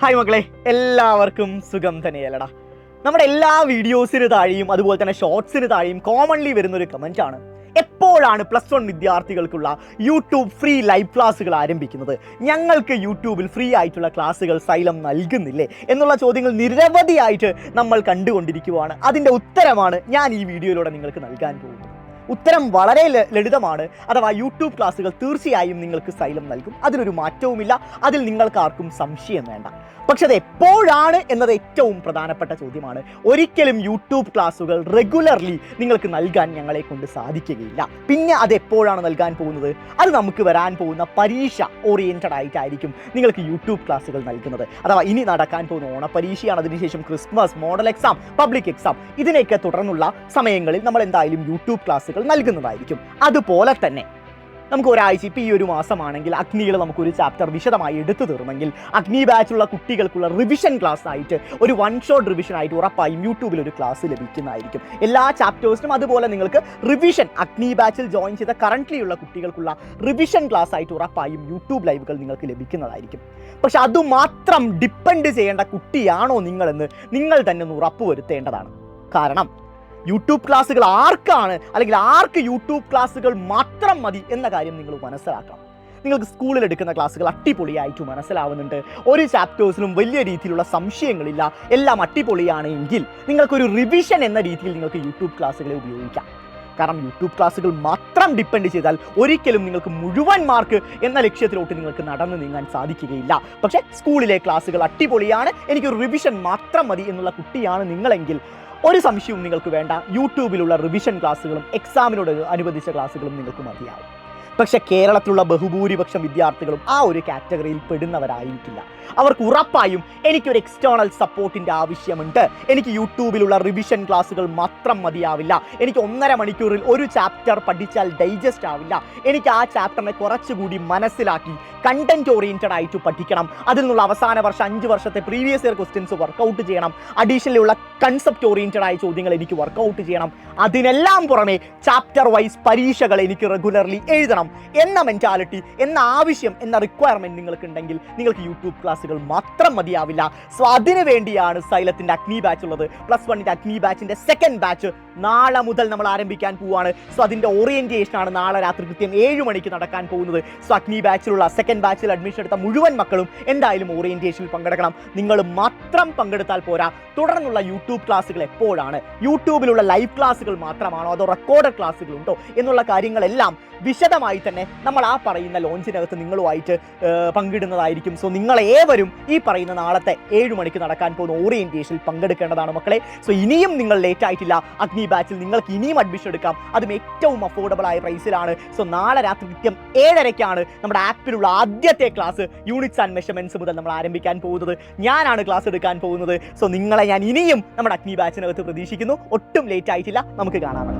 Hi മക്കളെ, എല്ലാവർക്കും സുഖം തന്നെയല്ലടാ. നമ്മുടെ എല്ലാ വീഡിയോസിന് താഴെയും അതുപോലെ തന്നെ ഷോർട്സിന് താഴെയും കോമൺലി വരുന്നൊരു കമൻ്റ് ആണ്, എപ്പോഴാണ് +1 വിദ്യാർത്ഥികൾക്കുള്ള യൂട്യൂബ് ഫ്രീ ലൈവ് ക്ലാസ്സുകൾ ആരംഭിക്കുന്നത്? ഞങ്ങൾക്ക് യൂട്യൂബിൽ ഫ്രീ ആയിട്ടുള്ള ക്ലാസ്സുകൾ സൈലം നൽകുന്നില്ലേ എന്നുള്ള ചോദ്യങ്ങൾ നിരവധിയായിട്ട് നമ്മൾ കണ്ടുകൊണ്ടിരിക്കുകയാണ്. അതിൻ്റെ ഉത്തരമാണ് ഞാൻ ഈ വീഡിയോയിലൂടെ നിങ്ങൾക്ക് നൽകാൻ പോകുന്നത്. ഉത്തരം വളരെ ലളിതമാണ്. അഥവാ യൂട്യൂബ് ക്ലാസ്സുകൾ തീർച്ചയായും നിങ്ങൾക്ക് സൈലം നൽകും, അതിലൊരു മാറ്റവുമില്ല. അതിൽ നിങ്ങൾക്കാർക്കും സംശയം വേണ്ട. പക്ഷെ അത് എപ്പോഴാണ് എന്നത് ഏറ്റവും പ്രധാനപ്പെട്ട ചോദ്യമാണ്. ഒരിക്കലും യൂട്യൂബ് ക്ലാസ്സുകൾ റെഗുലർലി നിങ്ങൾക്ക് നൽകാൻ ഞങ്ങളെ കൊണ്ട് സാധിക്കുകയില്ല. പിന്നെ അത് എപ്പോഴാണ് നൽകാൻ പോകുന്നത്? അത് നമുക്ക് വരാൻ പോകുന്ന പരീക്ഷ ഓറിയൻറ്റഡ് ആയിട്ടായിരിക്കും നിങ്ങൾക്ക് യൂട്യൂബ് ക്ലാസ്സുകൾ നൽകുന്നത്. അഥവാ ഇനി നടക്കാൻ പോകുന്ന ഓണപരീക്ഷയാണ്, അതിനുശേഷം Christmas, model exam, public exam, ഇതിനെയൊക്കെ തുടർന്നുള്ള സമയങ്ങളിൽ നമ്മൾ എന്തായാലും യൂട്യൂബ് ക്ലാസ്സുകൾ നൽകുന്നതായിരിക്കും. അതുപോലെ തന്നെ നമുക്ക് ഒരാഴ്ച, ഇപ്പോൾ ഈ ഒരു മാസമാണെങ്കിൽ അഗ്നികൾ നമുക്കൊരു ചാപ്റ്റർ വിശദമായി എടുത്തു തീർന്നെങ്കിൽ അഗ്നി ബാച്ചുള്ള കുട്ടികൾക്കുള്ള റിവിഷൻ ക്ലാസ് ആയിട്ട് ഒരു 1 ഷോട്ട് റിവിഷൻ ആയിട്ട് ഉറപ്പായും യൂട്യൂബിൽ ഒരു ക്ലാസ് ലഭിക്കുന്നതായിരിക്കും. എല്ലാ ചാപ്റ്റേഴ്സിനും അതുപോലെ നിങ്ങൾക്ക് റിവിഷൻ അഗ്നി ബാച്ചിൽ ജോയിൻ ചെയ്ത കറൻ്റ്ലി ഉള്ള കുട്ടികൾക്കുള്ള റിവിഷൻ ക്ലാസ് ആയിട്ട് ഉറപ്പായും യൂട്യൂബ് ലൈവുകൾ നിങ്ങൾക്ക് ലഭിക്കുന്നതായിരിക്കും. പക്ഷെ അതുമാത്രം ഡിപ്പെൻഡ് ചെയ്യേണ്ട കുട്ടിയാണോ നിങ്ങളെന്ന് നിങ്ങൾ തന്നെ ഒന്ന് ഉറപ്പുവരുത്തേണ്ടതാണ്. കാരണം യൂട്യൂബ് ക്ലാസ്സുകൾ ആർക്കാണ്, അല്ലെങ്കിൽ ആർക്ക് യൂട്യൂബ് ക്ലാസ്സുകൾ മാത്രം മതി എന്ന കാര്യം നിങ്ങൾ മനസ്സിലാക്കണം. നിങ്ങൾക്ക് സ്കൂളിൽ എടുക്കുന്ന ക്ലാസ്സുകൾ അടിപൊളിയായിട്ട് മനസ്സിലാവുന്നുണ്ട്, ഒരു ചാപ്റ്റേഴ്സിലും വലിയ രീതിയിലുള്ള സംശയങ്ങളില്ല, എല്ലാം അടിപൊളിയാണ് എങ്കിൽ നിങ്ങൾക്കൊരു റിവിഷൻ എന്ന രീതിയിൽ നിങ്ങൾക്ക് യൂട്യൂബ് ക്ലാസ്സുകളെ ഉപയോഗിക്കാം. കാരണം യൂട്യൂബ് ക്ലാസ്സുകൾ മാത്രം ഡിപ്പെൻഡ് ചെയ്താൽ ഒരിക്കലും നിങ്ങൾക്ക് മുഴുവൻ മാർക്ക് എന്ന ലക്ഷ്യത്തിലോട്ട് നിങ്ങൾക്ക് നടന്നു നീങ്ങാൻ സാധിക്കുകയില്ല. പക്ഷേ സ്കൂളിലെ ക്ലാസ്സുകൾ അടിപൊളിയാണ്, എനിക്കൊരു റിവിഷൻ മാത്രം മതി എന്നുള്ള കുട്ടിയാണ് നിങ്ങളെങ്കിൽ ഒരു സംശയവും നിങ്ങൾക്ക് വേണ്ട. യൂട്യൂബിലുള്ള റിവിഷൻ ക്ലാസ്സുകളും എക്സാമിനോട് അനുബന്ധിച്ച ക്ലാസ്സുകളും നിങ്ങൾക്ക് മതിയാവും. പക്ഷേ കേരളത്തിലുള്ള ബഹുഭൂരിപക്ഷം വിദ്യാർത്ഥികളും ആ ഒരു കാറ്റഗറിയിൽ പെടുന്നവരായിരിക്കില്ല. അവർക്ക് ഉറപ്പായും എനിക്കൊരു എക്സ്റ്റേണൽ സപ്പോർട്ടിൻ്റെ ആവശ്യമുണ്ട്, എനിക്ക് യൂട്യൂബിലുള്ള റിവിഷൻ ക്ലാസ്സുകൾ മാത്രം മതിയാവില്ല, എനിക്ക് 1.5 മണിക്കൂറിൽ ഒരു ചാപ്റ്റർ പഠിച്ചാൽ ഡൈജസ്റ്റ് ആവില്ല, എനിക്ക് ആ ചാപ്റ്ററിനെ കുറച്ചുകൂടി മനസ്സിലാക്കി കണ്ടന്റ് ഓറിയൻറ്റഡ് ആയിട്ട് പഠിക്കണം, അതിൽ നിന്നുള്ള അവസാന വർഷം 5 വർഷത്തെ പ്രീവിയസ് ഇയർ ക്വസ്റ്റ്യൻസ് വർക്കൗട്ട് ചെയ്യണം, അഡീഷണലുള്ള കൺസെപ്റ്റ് ഓറിയൻറ്റഡ് ആയ ചോദ്യങ്ങൾ എനിക്ക് വർക്കൗട്ട് ചെയ്യണം, അതിനെല്ലാം പുറമെ ചാപ്റ്റർ വൈസ് പരീക്ഷകൾ എനിക്ക് റെഗുലർലി എഴുതണം എന്ന മെൻറ്റാലിറ്റി, എന്ന ആവശ്യം, എന്ന റിക്വയർമെൻറ്റ് നിങ്ങൾക്കുണ്ടെങ്കിൽ നിങ്ങൾക്ക് യൂട്യൂബ് ക്ലാസ്സുകൾ മാത്രം മതിയാവില്ല. സോ അതിനു വേണ്ടിയാണ് സൈലത്തിൻ്റെ അഗ്നി ബാച്ച് ഉള്ളത്. +1 അഗ്നി ബാച്ചിൻ്റെ സെക്കൻഡ് ബാച്ച് നാളെ മുതൽ നമ്മൾ ആരംഭിക്കാൻ പോവുകയാണ്. സോ അതിൻ്റെ ഓറിയൻറ്റേഷനാണ് നാളെ രാത്രി കൃത്യം 7 മണിക്ക് നടക്കാൻ പോകുന്നത്. സോ അഗ്നി ബാച്ചിലുള്ള സെക്കൻഡ് ബാച്ചിൽ അഡ്മിഷൻ എടുത്ത മുഴുവൻ മക്കളും എന്തായാലും ഓറിയൻറ്റേഷനിൽ പങ്കെടുക്കണം. നിങ്ങൾ മാത്രം പങ്കെടുത്താൽ പോരാ, തുടർന്നുള്ള യൂട്യൂബ് ക്ലാസ്സുകൾ എപ്പോഴാണ്, യൂട്യൂബിലുള്ള ലൈവ് ക്ലാസ്സുകൾ മാത്രമാണോ അതോ റെക്കോർഡഡ് ക്ലാസ്സുകളുണ്ടോ എന്നുള്ള കാര്യങ്ങളെല്ലാം വിശദമായി തന്നെ നമ്മൾ ആ പറയുന്ന ലോഞ്ചിനകത്ത് നിങ്ങളുമായിട്ട് പങ്കിടുന്നതായിരിക്കും. സോ നിങ്ങളേവരും ഈ പറയുന്ന നാളത്തെ 7 മണിക്ക് നടക്കാൻ പോകുന്ന ഓറിയൻറ്റേഷനിൽ പങ്കെടുക്കേണ്ടതാണ് മക്കളെ. സോ ഇനിയും നിങ്ങൾ ലേറ്റ് ആയിട്ടില്ല, അഗ്നി ബാച്ചിൽ നിങ്ങൾക്ക് ഇനിയും അഡ്മിഷൻ എടുക്കാം, അതും ഏറ്റവും അഫോർഡബിൾ ആയ പ്രൈസിലാണ്. സോ നാളെ രാത്രി കൃത്യം 7:30 നമ്മുടെ ആപ്പിലുള്ള ആദ്യത്തെ ക്ലാസ് യൂണിറ്റ്സ് ആൻഡ് മെഷർമെന്റ്സ് മുതൽ നമ്മൾ ആരംഭിക്കാൻ പോകുന്നത്. ഞാനാണ് ക്ലാസ് എടുക്കാൻ പോകുന്നത്. സോ നിങ്ങളെ ഞാൻ ഇനിയും നമ്മുടെ അഗ്നി ബാച്ചിനകത്ത് പ്രതീക്ഷിക്കുന്നു. ഒട്ടും ലേറ്റ് ആയിട്ടില്ല, നമുക്ക് കാണാം.